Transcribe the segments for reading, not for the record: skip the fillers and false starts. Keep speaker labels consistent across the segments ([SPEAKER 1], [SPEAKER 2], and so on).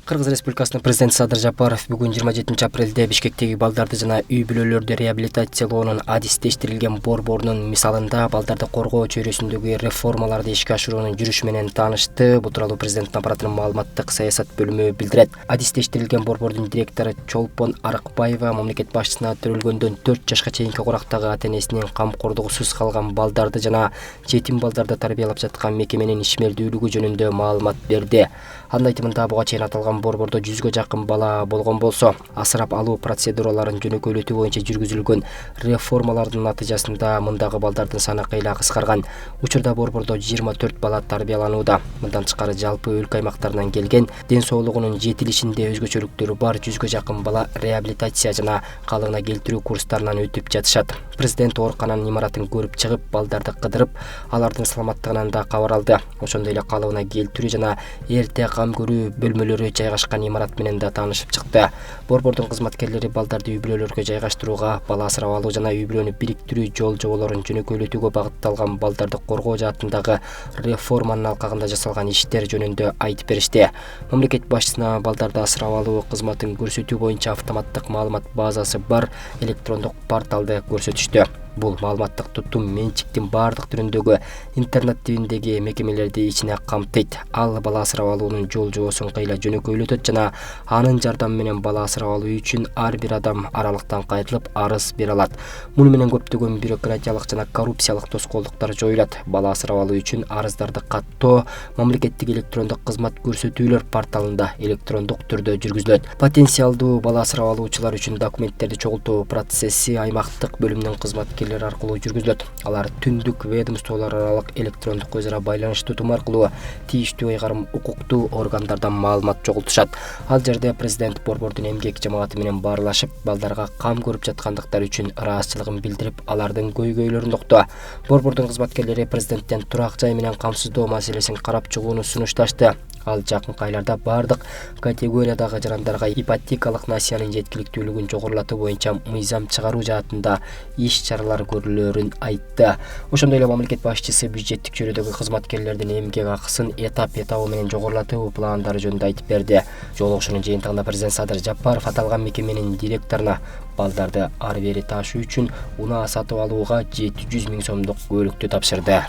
[SPEAKER 1] Кыргыз Республикасынын президенти Садыр Жапаров бүгүн 27 апрелде Бишкектеги балдарды жана үй бүлөлөрдү реабилитациялоонун адистештирилген борборунун мисалында балдарды коргоо чөйрөсүндөгү реформаларды ишке ашыруунун жүрүшү менен таанышты. Бул тууралуу президенттин аппаратынын маалыматтык саясат бөлүмү билдирет. Адистештирилген борбордун директору Чолпон Арыкбаева мамлекет башчысына төрөлгөндөн 4 жашка чейинки курактагы ата-энесинин камкордугусуз калган балдарды жана жетим балдарды тарбиялап жаткан мекеменин ишмердүүлүгү жөнүндө маалымат берди. Анын айтымында буга чейин аталган борбордо 100гө жакын бала болгон болсо, асырап алуу процедураларын жөнөкөйлөтүү боюнча жүргүзүлгөн реформалардын натыйжасында мындагы балдардын саны кыйла кыскарган. Учурда борбордо 24 бала тарбияланууда. Мындан тышкары жалпы өлкө аймактарынан келген, ден соолугунун жетилишинде өзгөчөлүктөрү бар 100гө жакын бала реабилитация жана калыбына келтирүү курстарынан өтүп жатышат. Президент оорукананын имаратын көрүп чыгып, балдарды кыдырып, алардын саламаттыгынан да кабар алды. Ошондой эле калыбына келтирүү жана эрте кам көрүү бөлмөлөрү жайгашкан имарат менен да таанышып чыкты. Борбордун кызматкерлери балдарды үй бүлөлөргө жайгаштырууга, бала асырап алуу жана үй бүлөнү бириктирүү жол жоболорун жөнөкөйлөтүүгө багытталган балдарды коргоо жаатындагы реформанын алкагында жасалган иштер жөнүндө айтып беришти. Мамлекет башчысына балдарды асырап алуу кызматын көрсөтүү боюнча автоматтык маалымат базасы бар электрондук порталды көрсөтүштү. Бул маалыматтык тутум менчиктин бардык түрүндөгү интернет тибиндеги мекемелерди ичине камтыйт. Ал бала асырап алуунун жол жобосун кыйла жөнөкөйлөтөт жана анын жардамы менен бала асырап алуу үчүн ар бир адам аралыктан кайтылып арыз бере алат. Муну менен көптөгөн бюрократиялык жана коррупциялык тоскоолдуктар жоюлат. Бала асырап алуу үчүн арыздарды каттоо мамлекеттик электрондук кызмат көрсөтүүлөр порталында электрондук түрдө жүргүзүлөт. Потенциалдуу бала асырап алуучулар үчүн документтерди чогултуу процесси аймактык бөлүмдүн кызматкерлери аркылуу жүргүзүлөт. Алар түндүк ведомстволор аралык электрондук өз ара байланыш тутум аркылуу тийиштүү ыйгарым укуктуу органдардан маалымат чогултушат. Ал жерде президент борбордун эмгек жамааты менен баарлашып, балдарга кам көрүп жаткандыктары үчүн ыраазычылыгын билдирип, алардын көйгөйлөрүн укту. Борбордун кызматкерлери президенттен турак жай менен камсыздоо маселесин карап чыгууну сунушташты. Ал жакынкы айларда бардык категориядагы жарандарга ипотекалык насыянын жеткиликтүүлүгүн жогорулатуу боюнча мыйзам чыгаруу жаатында иш-чаралар көрүлөрүн айтты. Ошондой эле мамлекет башчысы бюджеттик чөйрөдөгү кызматкерлердин эмгек акысын этап менен жогорулатуу пландары жөнүндө айтып берди. Жолугушуунун жыйынтыгында президент Садыр Жапаров аталган мекеменин директоруна балдарды ары бери ташуу үчүн унаа сатып алууга 700 000 сомдук көөлүктү тапшырды.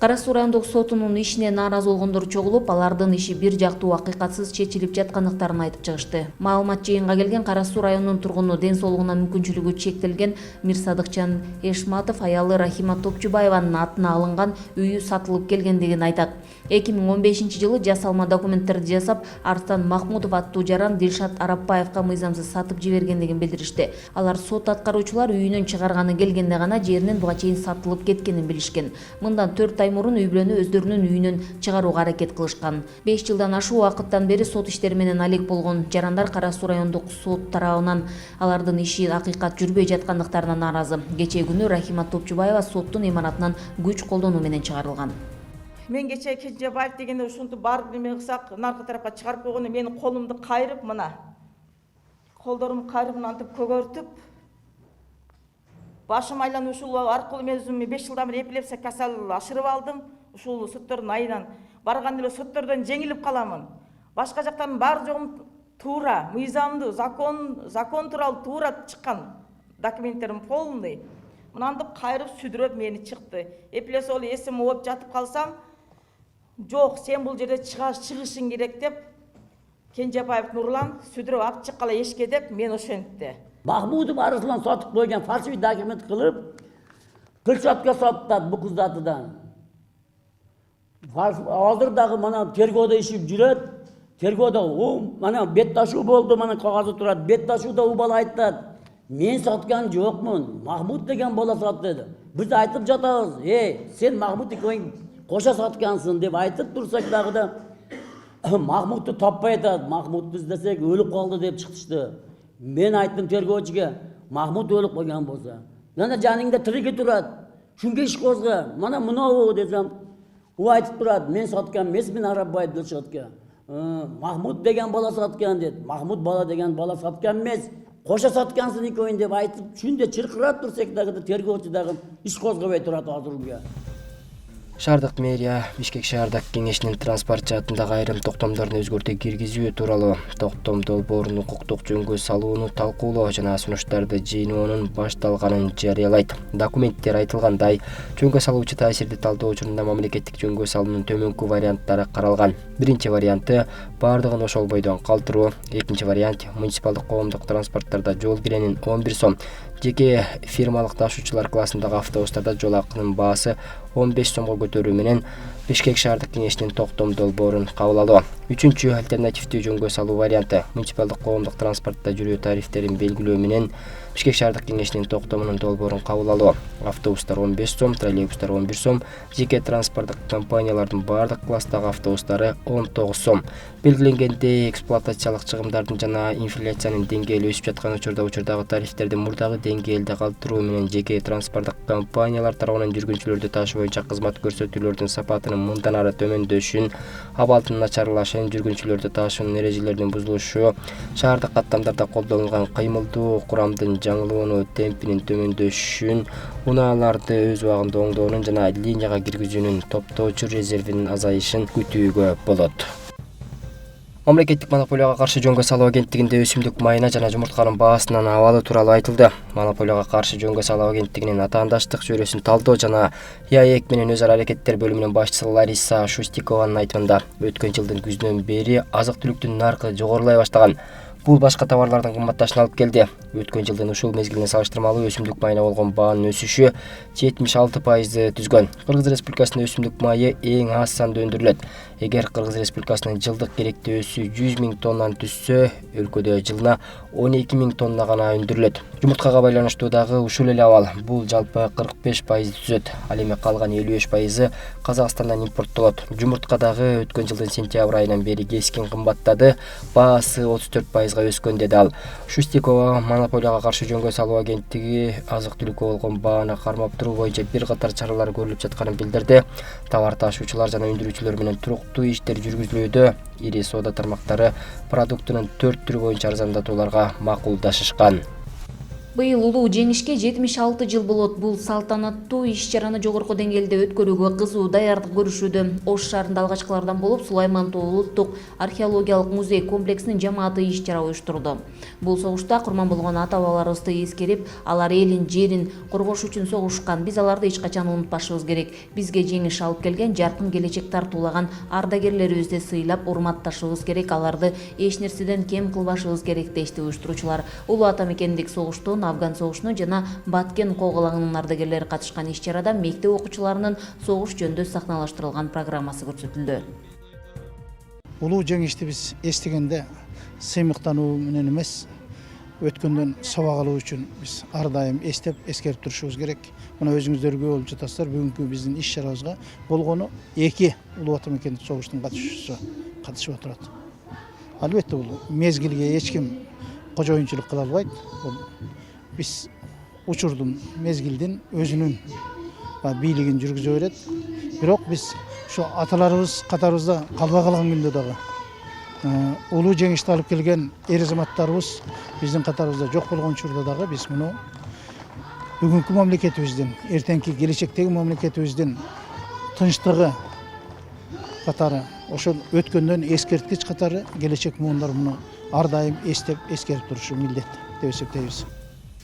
[SPEAKER 2] Кара Суу райондук сотунун ишине нааразы болгондор чогулуп, алардын иши бир жактуу акыйкатсыз чечилип жаткандыктарын айтып чыгышты. Маалымат жыйынга келген Кара Суу районунун тургуну ден соолугуна мүмкүнчүлүгү чектелген Мирсадыкчан Эшматов аялы Рахима Топчубаеванын атына алынган үйү сатылып келгендигин айтат. 2015-жылы жасалма документтерди жасап, Арстан Махмудов аттуу жаран Дилшат Арапбаевка мыйзамсыз сатып жибергендигин билдиришти. Алар сот аткаруучулар үйүнөн чыгарганы келгенде гана жеринин буга чейин сатылып кеткенин билишкен. Мындан 4 ай мурун үй бүлөнү өздөрүнүн үйүнөн чыгарууга аракет кылышкан. 5 жылдан ашуу убакыттан бери сот иштери менен алек болгон жарандар Кара Суу райондук сот тарабынан алардын иши акыйкат жүрбөй жаткандыктарына нааразы. Кечээ күнү Рахима Топчубаева соттун имаратынан күч колдонуу менен чыгарылган.
[SPEAKER 3] Мен кечээ Кенжебаев дегенде ушунтип барып неме кылсак, наркы тарапка чыгарып койгону менин колумду кайрып, мына колдорумду кайрып антип көгөртүп, башым айланып ушул аркылуу мен өзүм 5 жылдан бери эпилепсия касал ашырып алдым. Ушул соттордун айынан барган эле соттордон жеңилип каламын. Башка жактан бар жогум туура, мыйзамдуу, закон тууралуу туура чыккан. Документтерим полный. Мынантип кайрып сүдүрөп мени чыкты. Эпилепсия болуп эсим ооп жатып калсам, жок, сен бул жерде чыгышың керек деп Кенжебаев Нурлан сүдүрөп алып чыккала эшикке деп мен ошентти.
[SPEAKER 4] Махмудов арызлан сатып койгон фальшивый документ кылып, кылчатка сатат бу кыздатыдан. Азыр дагы мана тергөөдө ишип жүрөт. Тергөөдө мана бет ташуу болду, мана кагазы турат. Бет ташууда у бала айтат: "Мен саткан жокмун, Махмуд деген бала сатты." Биз айтып жатабыз: "Сен Махмуд экөөң кошо саткансың" деп айтып турсак дагы да Махмудду таппай атат. Махмудду издесек өлүп калды деп чыктышты. Мен айттым тергөөчүгө: "Махмуд өлүп койгон болсо, жана жаныңда тириги турат. Шунга иш козго. Мана мынабу" десем, у айтып турат: "Мен саткан эмесмин Арапбаев Дилшатка. Махмуд деген бала саткан" дейт. Махмуд бала деген бала саткан эмес. Кошо саткансың экөөң деп айтып, шунда чыркырап турсак дагы тергөөчү дагы иш козгобой турат азыр.
[SPEAKER 1] Шаардык мэрия Бишкек шаардык кеңешинин транспорт жаатындагы айрым токтомдордун өзгөртүү киргизүү тууралуу токтом долбоорун укуктук жөнгө салууну талкуулоо жана сунуштарды жыйноонун башталганын жарыялайт. Документтер айтылгандай, жөнгө салуучу таасирди талдоо учурунда мамлекеттик жөнгө салуунун төмөнкү варианттары каралган. Биринчи варианты бардыгын ошол бойдон калтыруу, экинчи вариант муниципалдык коомдук транспорттарда жол киренин 11 сом, жеке фирмалык ташуучулар классындагы автобустарда жол акынын баасы 15 сомго көтөрүү менен Бишкек шаардык кеңешинин токтом долбоорун кабыл алуу. Үчүнчү альтернативдүү жөнгө салуу варианты муниципалдык коомдук транспортто жүрүү тарифтерин белгилөө менен Бишкек шаардык кеңешинин токтомунун долбоорун кабыл алуу. Автобустар 15 сом, троллейбустар 11 сом, жеке транспорттук компаниялардын бардык класстагы автобустары 19 сом. Белгиленгендей, эксплуатациялык чыгымдардын жана инфляциянын деңгээли өсүп жаткан учурдагы тарифтерди мурдагы деңгээлде калтыруу менен жеке транспорттук компаниялар тарабынан жүргүнчүлөрдү таш боюнча кызмат көрсөтүүлөрдүн сапатынын мындан ары төмөндөшүн, абалдын начарлашын, жүргүнчүлөрдү ташуунун эрежелеринин бузулушу, шаардык каттамдарда колдонулган кыймылдуу курамдын жаңылоонуу темпинин төмөндөшүн, унааларды өз убагында оңдоонун жана линияга киргизүүнүн топтоочу резервинин азайышын күтүүгө болот. Мамлекеттик монополияга каршы жөнгө салуу агенттигинде өсүмдүк майына жана жумуртканын баасынын абалы тууралуу айтылды. Монополияга каршы жөнгө салуу агенттигинин атаандаштык чөйрөсүн талдоо жана ЯЭК менен өз ара аракеттер бөлүмүнүн башчысы Лариса Шустикованын айтымында, өткөн жылдын күзүнөн бери азык-түлүктүн наркы жогорулай баштаган. Бул башка товарлардын кымбатташына алып келди. Өткөн жылдын ушул мезгилине салыштырмалуу өсүмдүк майына болгон баанын өсүшү 76% түзгөн. Кыргыз Республикасында өсүмдүк майы эң аз санда өндүрүлөт. Эгер Кыргыз Республикасынын жылдык керектөөсү 100 000 тоннаны түзсө, өлкөдө жылына 12 000 тонна гана өндүрүлөт. Жумурткага байланыштуу дагы ушул эле абал. Бул жалпы 45% түзөт. Ал эми калган 55% Казакстандан импорттолот. Жумуртка дагы өткөн жылдын сентябрь айынан бери кескин кымбаттады. Баасы 34% өскөн, деди ал. Шустикова монополияга каршы жөнгө салуу агенттиги азык-түлүккө болгон бааны кармап туруу боюнча бир катар чаралар көрүлүп жатканын билдирди. Товар ташуучулар жана өндүрүүчүлөр менен туруктуу иштер жүргүзүлүүдө. Ири соода тармактары продуктунун 4 түрү боюнча арзандатууларга макулдашышкан.
[SPEAKER 2] Быйыл улуу жеңишке 76 жыл болот. Бул салтанаттуу иш-чараны жогорку деңгээлде өткөрүүгө кызуу даярдык көрүшүүдө. Ош шаарында алгачкылардан болуп Сулайман Тоо улуттук археологиялык музей комплексинин жамааты иш-чара уюштурду. Бул согушта курман болгон ата-бабаларыбызды эскерип, алар элин, жерин коргош үчүн согушкан. Биз аларды эч качан унутпашыбыз керек. Бизге жеңиш алып келген, жаркын келечек тартуулаган ардагерлерибизди сыйлап, урматташыбыз керек. Аларды эч нерседен кем кылбашыбыз керек, дешти уюштуруучулар. Улуу ата мекендик согуштун, Афган согушуна жана Баткен коогалаңынын ардагерлери катышкан иш-чарада мектеп окуучуларынын согуш жөнүндө сахналаштырылган программасы көрсөтүлдү.
[SPEAKER 5] Улуу жеңишти биз эстегенде сыймыктануу менен эмес, өткөндөн сабак алуу үчүн биз ар дайым эстеп, эскерип турушубуз керек. Мына өзүңүздөр күбө болуп жатасыздар. Бүгүнкү биздин иш-чарабызга болгону 2 улуу ата мекендик согуштун катышуучусу катышып отурат. Албетте бул мезгилге эч ким кожоюнчулук кыла албайт. Биз учурдун, мезгилдин өзүнүн бийлигин жүргүзө берет. Бирок биз ушу аталарыбыз катарыбызда калбай калган күндө дагы улуу жеңишти алып келген эр азаматтарыбыз биздин катарыбызда жок болгон учурда дагы биз муну бүгүнкү мамлекетибиздин, эртеңки келечектеги мамлекетибиздин тынчтыгы катары, ошол өткөндөн эскерткич катары келечек муундар муну ар дайым эстеп, эскерип турушу милдет деп эсептейбиз.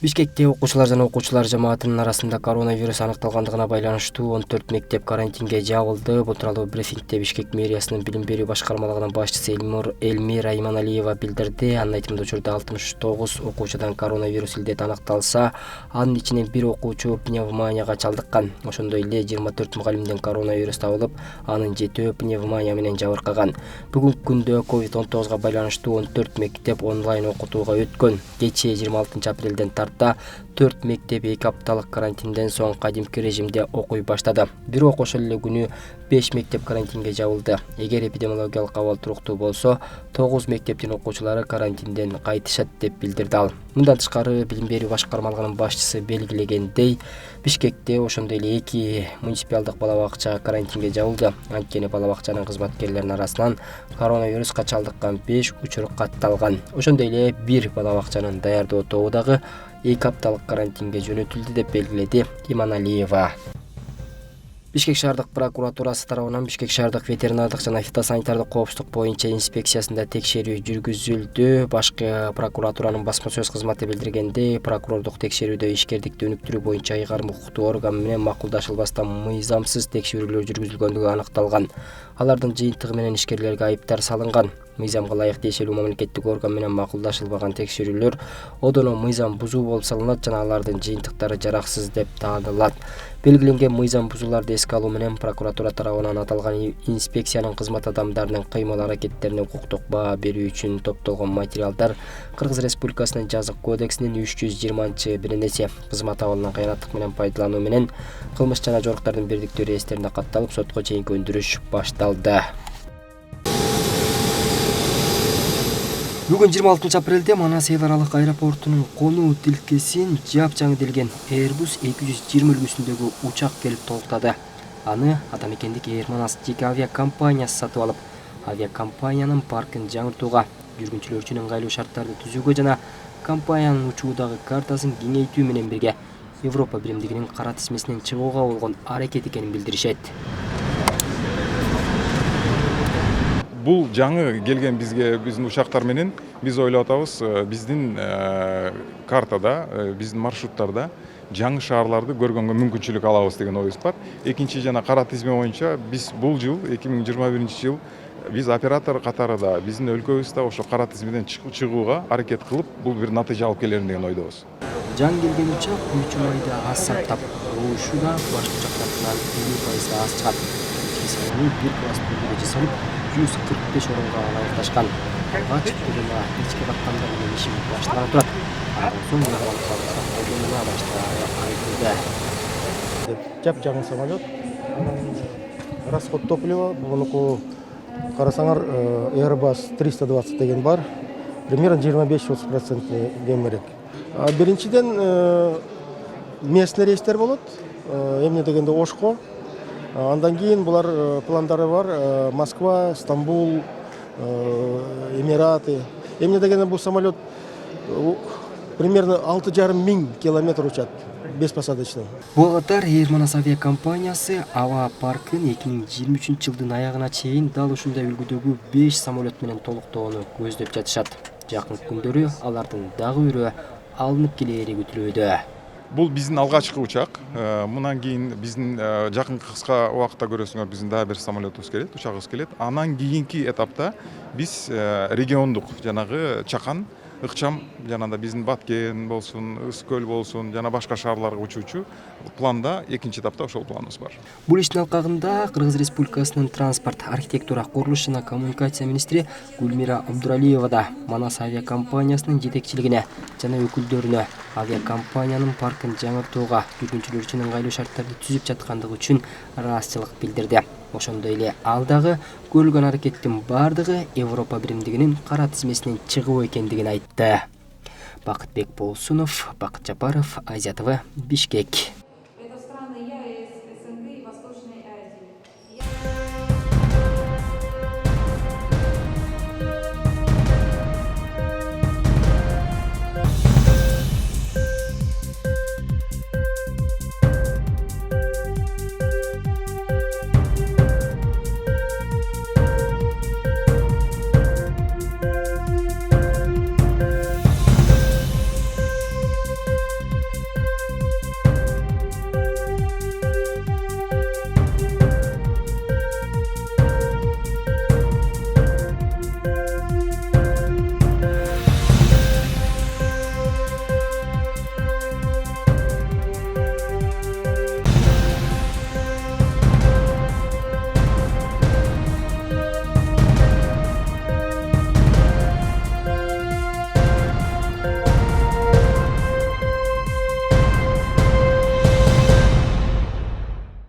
[SPEAKER 1] Бишкекте окуучулар жана окуучулар жамаатынын арасында коронавирус аныкталгандыгына байланыштуу 14 мектеп карантинге жабылды. Бул тууралуу брифингде Бишкек мэриясынын билим берүү башкармалыгынын башчысы Элмира Иманалиева билдирди. Анын айтымында учурда 69 окуучудан коронавирус илдети аныкталса, анын ичинен 1 окуучу пневмонияга чалдыккан. Ошондой эле 24 мугалимден коронавирус табылып, анын 7-өө пневмония менен жабыркаган. Бүгүнкү күндө COVID-19 байланыштуу 14 мектеп онлайн окутууга өткөн. Кечээ 26 апрелден 4 мектеп 2 апталык карантинден соң кадимки режимде окуй баштады. Бирок ошол эле күнү 5 мектеп карантинге жабылды. Эгер эпидемиологиялык абал туруктуу болсо, 9 мектептин окуучулары карантинден кайтышат деп билдирди ал. Мындан тышкары билим берүү башкармалыгынын башчысы белгилегендей, Бишкекте ошондой эле 2 муниципалдык бала бакча карантинге жабылды. Анткени бала бакчанын кызматкерлеринин арасынан коронавируска чалдыккан 5 учур катталган. Ошондой эле 1 бала бакчанын даярдоо тобу дагы 2 апталык карантинге жөнөтүлдү деп белгиледи Иманалиева. Бишкек шаардык прокуратурасы тарабынан Бишкек шаардык ветеринардык жана фитосанитардык коопсуздук боюнча инспекциясында текшерүү жүргүзүлдү. Башкы прокуратуранын басма сөз кызматы билдиргендей, прокурордук текшерүүдө ишкердикти өнүктүрүү боюнча ыйгарым укуктуу орган менен макулдашылбастан мыйзамсыз текшерүүлөр жүргүзүлгөндүгү аныкталган. Алардын жыйынтыгы менен ишкерлерге айыптар салынган. Мыйзамга ылайык тиешелүү мамлекеттик орган менен макулдашылбаган текшерүүлөр одоно мыйзам бузуу болуп саналат жана алардын жыйынтыктары жараксыз деп таанылат. Белгиленген мыйзам бузууларды эске алуу менен прокуратура тарабынан аталган инспекциянын кызмат адамдарынын кыймыл-аракеттерине укуктук баа берүү үчүн топтолгон материалдар Кыргыз Республикасынын жазык кодексинин 320-беренеси кызмат абалынан кыянаттык менен пайдалануу менен кылмыш жана жоруктардын бирдиктүү реестерине катталып, сотко чейинки өндүрүш башталды. Бүгүн 26 апрелде Манас эл аралык аэропортунун конуу тилкесин жапжаңы делген Airbus 220 үлгүсүндөгү учак келип толуктады. Аны атамекендик Air Manas жеке авиакомпаниясы сатып алып, авиакомпаниянын паркын жаңыртууга, жүргүнчүлөр үчүн ыңгайлуу шарттарды түзүүгө жана компаниянын учуудагы картасын кеңейтүү менен бирге Европа биримдигинин кара тизмесинен чыгууга болгон аракет экенин билдиришет.
[SPEAKER 6] Бул жаңы келген бизге биздин учактар менен биз ойлоп атабыз, биздин картада, биздин маршруттарда жаңы шаарларды көргөнгө мүмкүнчүлүк алабыз деген оюбуз бар. Экинчи жана кара тизме боюнча биз бул жыл 2021-жыл биз оператор катарында биздин өлкөбүздө ошо кара тизмеден чыгууга аракет кылып, бул бир натыйжа алып келерин деген ойдобуз.
[SPEAKER 1] Жаңы келген учак 3 айда аз саттап, ушу да башка учактардан 50% аз чыгат. Бир класс бүлгүгө жасалып 145 орунга ылайыкташкан. Алгач көлөмү ички каттамдар менен ишин баштаган турат. Андан соң колдонууга баштаганы айтылды.
[SPEAKER 7] Жап-жаңы самолет. Расход топлива, бунуку карасаңар Airbus 320 деген бар. Примерно 25-30% кемирээк. Биринчиден местный рейстер болот. Эмне дегенде Ошко. Андан кийин булар пландары бар. Москва, Стамбул, Эмираты. Эмне дегенде бул самолет примерно 6,5 миң километр учат. Беспосадочный.
[SPEAKER 1] Буга катар Air Manas авиакомпаниясы аба паркын 2023-жылдын аягына чейин дал ушундай үлгүдөгү 5 самолет менен толуктоону көздөп жатышат. Жакын күндөрү алардын дагы бирөө алынып келери күтүлүүдө.
[SPEAKER 6] Бул биздин алгачкы учак. Мындан кийин биздин жакын кыска убакытта көрөсүңөр биздин дагы бир самолетубуз келет, учагыбыз келет. Анан кийинки этапта биз региондук жанагы чакан, ыкчам жанагы биздин Баткен болсун, Ысыкөл болсун, жана башка шаарларга учуучу планда экинчи этапта ошол планыбыз бар.
[SPEAKER 1] Бул иштин алкагында Кыргыз Республикасынын транспорт, архитектура, курулуш жана коммуникация министри Гүлмира Абдуралиева да Манас авиакомпаниясынын жетекчилигине жана өкүлдөрүнө авиакомпаниянын паркын жаңыртууга, жүргүнчүлөр үчүн ыңгайлуу шарттарды түзүп жаткандыгы үчүн ыраазычылык билдирди. Ошондой эле ал дагы көрүлгөн аракеттин бардыгы Европа биримдигинин кара тизмесинен чыгуу экендигин айтты. Бакытбек Болсунов, Бакыт Жапаров, Азия ТВ, Бишкек.